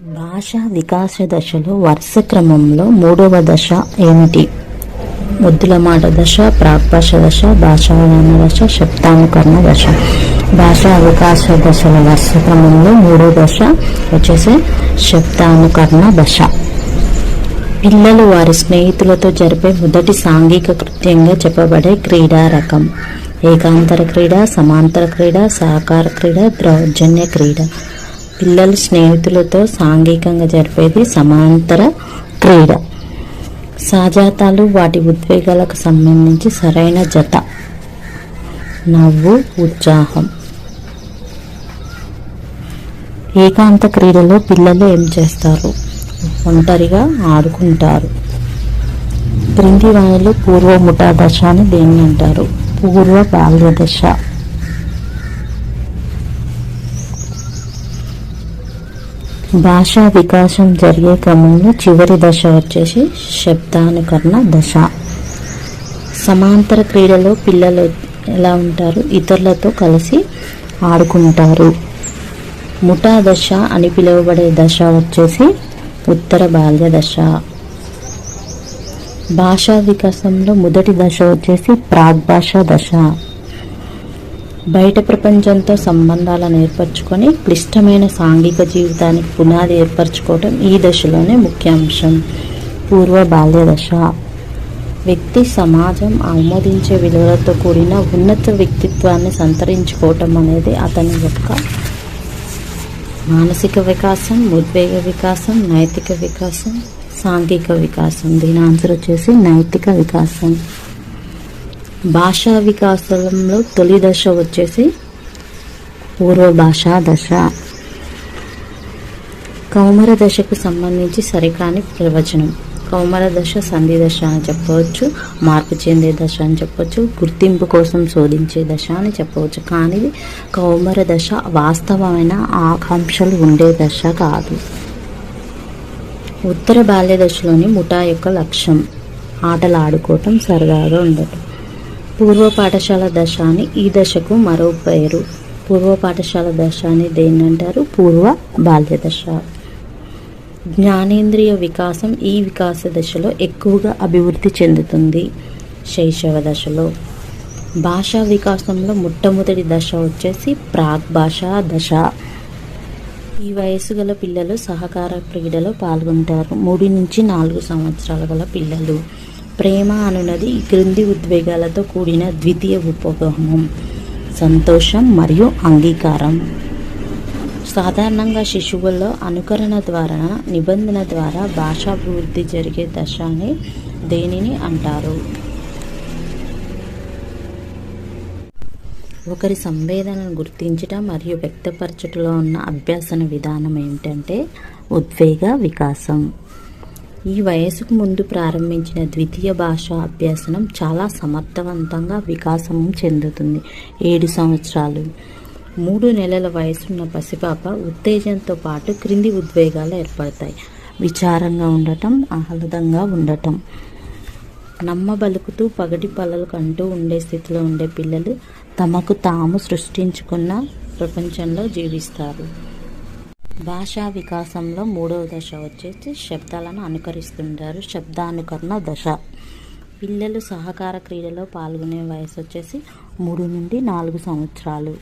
భాషా వికాస దశలో వరుస క్రమంలో మూడవ దశ ఏమిటి? ముద్దుల మాట దశ, ప్రాగ్భాష దశ, భాషాయాన దశ, శబ్దానుకరణ దశ. భాషా వికాస దశల వరుస క్రమంలో మూడో దశ వచ్చేసి శబ్దానుకరణ దశ. పిల్లలు వారి స్నేహితులతో జరిపే మొదటి సాంఘిక కృత్యంగా చెప్పబడే క్రీడా రకం ఏకాంతర క్రీడ, సమాంతర క్రీడ, సహకార క్రీడ, దౌర్జన్య క్రీడ. పిల్లలు స్నేహితులతో సాంఘికంగా జరిపేది సమాంతర క్రీడ. సహజాతాలు వాటి ఉద్వేగాలకు సంబంధించి సరైన జత నవ్వు, ఉత్సాహం. ఏకాంత క్రీడలో పిల్లలు ఏం చేస్తారు? ఒంటరిగా ఆడుకుంటారు. క్రింది వానిలో పూర్వ ముఠా దశ అని దేన్ని అంటారు? పూర్వ బాల్య దశ. భాషా వికాసం జరిగే క్రమంలో చివరి దశ వచ్చేసి శబ్దానుకరణ దశ. సమాంతర క్రీడలో పిల్లలు ఎలా ఉంటారు? ఇతరులతో కలిసి ఆడుకుంటారు. ముఠా దశ అని పిలువబడే దశ వచ్చేసి ఉత్తర బాల్య దశ. భాషా వికాసంలో మొదటి దశ వచ్చేసి ప్రాగ్భాషా దశ. బయట ప్రపంచంతో సంబంధాలను ఏర్పరచుకొని క్లిష్టమైన సాంఘిక జీవితానికి పునాది ఏర్పరచుకోవటం ఈ దశలోనే ముఖ్య అంశం. పూర్వ బాల్య దశ. వ్యక్తి సమాజం ఆమోదించే విలువలతో కూడిన ఉన్నత వ్యక్తిత్వాన్ని సంతరించుకోవటం అనేది అతని యొక్క మానసిక వికాసం, ఉద్వేగ వికాసం, నైతిక వికాసం, సాంఘిక వికాసం. దీని ఆన్సర్ వచ్చేసి నైతిక వికాసం. భాషా వికాసంలో తొలి దశ వచ్చేసి పూర్వ భాషా దశ. కౌమార దశకు సంబంధించి సరికాని ప్రవచనం. కౌమార దశ సంధి దశ అని చెప్పవచ్చు, మార్పు చెందే దశ అని చెప్పవచ్చు, గుర్తింపు కోసం శోధించే దశ అని చెప్పవచ్చు. కానీ కౌమార దశ వాస్తవమైన ఆకాంక్షలు ఉండే దశ కాదు. ఉత్తర బాల్య దశలోని ముఠా యొక్క లక్ష్యం ఆటలు ఆడుకోవటం, సరదాగా ఉండటం. పూర్వ పాఠశాల దశ అని ఈ దశకు మరో పేరు. పూర్వ పాఠశాల దశ అని దేన్ని అంటారు? పూర్వ బాల్య దశ. జ్ఞానేంద్రియ వికాసం ఈ వికాస దశలో ఎక్కువగా అభివృద్ధి చెందుతుంది శైశవ దశలో. భాషా వికాసంలో మొట్టమొదటి దశ వచ్చేసి ప్రాగ్భాషా దశ. ఈ వయసు గల పిల్లలు సహకార క్రీడలో పాల్గొంటారు. 3 నుంచి 4 సంవత్సరాల గల పిల్లలు. ప్రేమ అనున్నది ఈ క్రింది ఉద్వేగాలతో కూడిన ద్వితీయ ఉపగమనం, సంతోషం మరియు అంగీకారం. సాధారణంగా శిశువుల్లో అనుకరణ ద్వారా, నిబంధన ద్వారా భాషాభివృద్ధి జరిగే దశ అని దేనిని అంటారు? ఒకరి సంవేదనను గుర్తించటం మరియు వ్యక్తపరచటంలో ఉన్న అభ్యాసన విధానం ఏమిటంటే ఉద్వేగ వికాసం. ఈ వయసుకు ముందు ప్రారంభించిన ద్వితీయ భాషా అభ్యాసనం చాలా సమర్థవంతంగా వికాసం చెందుతుంది. 7 సంవత్సరాలు. 3 నెలల వయసున్న పసిపాప ఉత్తేజంతో పాటు క్రింది ఉద్వేగాలు ఏర్పడతాయి. విచారంగా ఉండటం, ఆహ్లాదంగా ఉండటం. నమ్మబలుకుతూ పగటి పళ్ళలు కంటూ ఉండే స్థితిలో ఉండే పిల్లలు తమకు తాము సృష్టించుకున్న ప్రపంచంలో జీవిస్తారు. భాషా వికాసంలో మూడవ దశ వచ్చేసి శబ్దాలను అనుకరిస్తుంటారు, శబ్దానుకరణ దశ. పిల్లలు సహకార క్రీడలో పాల్గొనే వయసు వచ్చేసి 3 నుండి 4 సంవత్సరాలు.